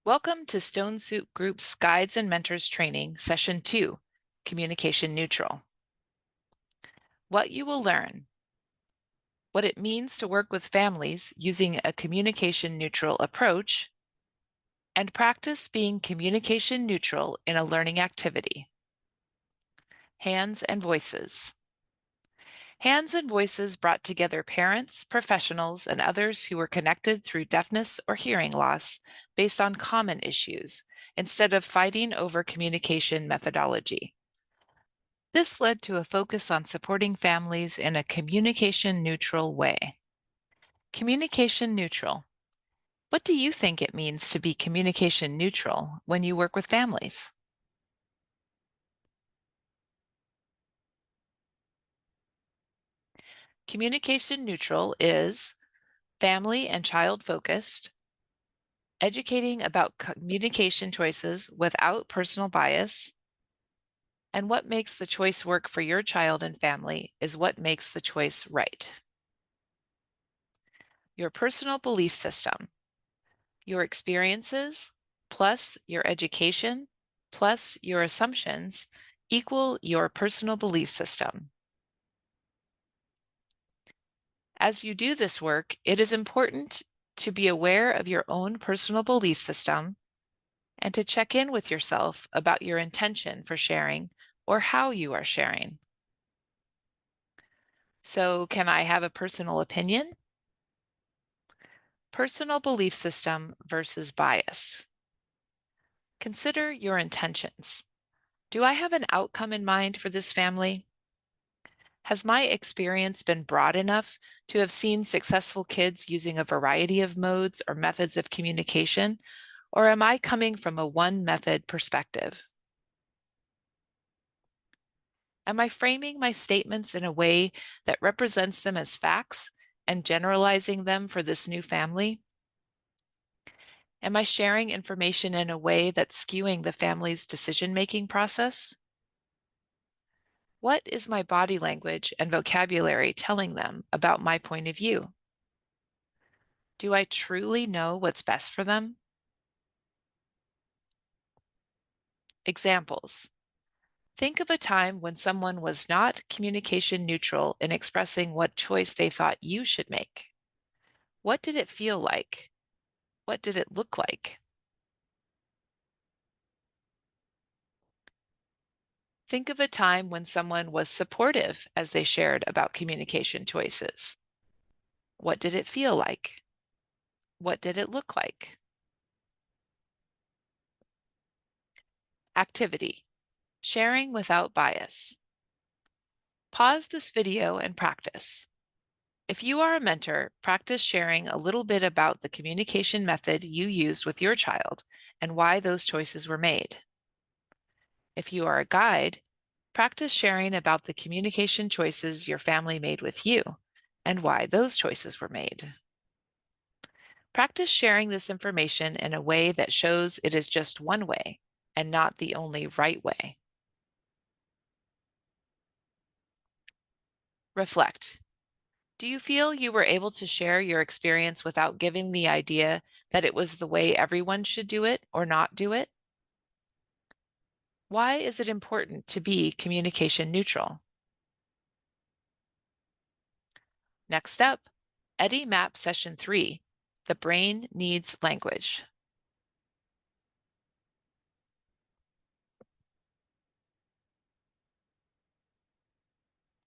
Welcome to Stone Soup Group's Guides and Mentors Training, Session 2, Communication Neutral. What you will learn: what it means to work with families using a communication neutral approach, and practice being communication neutral in a learning activity. Hands and voices. Hands and Voices brought together parents, professionals, and others who were connected through deafness or hearing loss based on common issues, instead of fighting over communication methodology. This led to a focus on supporting families in a communication neutral way. Communication neutral. What do you think it means to be communication neutral when you work with families? Communication neutral is family and child focused, educating about communication choices without personal bias, and what makes the choice work for your child and family is what makes the choice right. Your personal belief system. Your experiences plus your education plus your assumptions equal your personal belief system. As you do this work, it is important to be aware of your own personal belief system and to check in with yourself about your intention for sharing or how you are sharing. So, can I have a personal opinion? Personal belief system versus bias. Consider your intentions. Do I have an outcome in mind for this family? Has my experience been broad enough to have seen successful kids using a variety of modes or methods of communication, or am I coming from a one method perspective? Am I framing my statements in a way that represents them as facts and generalizing them for this new family? Am I sharing information in a way that's skewing the family's decision-making process? What is my body language and vocabulary telling them about my point of view? Do I truly know what's best for them? Examples. Think of a time when someone was not communication neutral in expressing what choice they thought you should make. What did it feel like? What did it look like? Think of a time when someone was supportive as they shared about communication choices. What did it feel like? What did it look like? Activity. Sharing without bias. Pause this video and practice. If you are a mentor, practice sharing a little bit about the communication method you used with your child and why those choices were made. If you are a guide, practice sharing about the communication choices your family made with you and why those choices were made. Practice sharing this information in a way that shows it is just one way and not the only right way. Reflect. Do you feel you were able to share your experience without giving the idea that it was the way everyone should do it or not do it? Why is it important to be communication neutral? Next up, EHDI Map Session 3, The Brain Needs Language.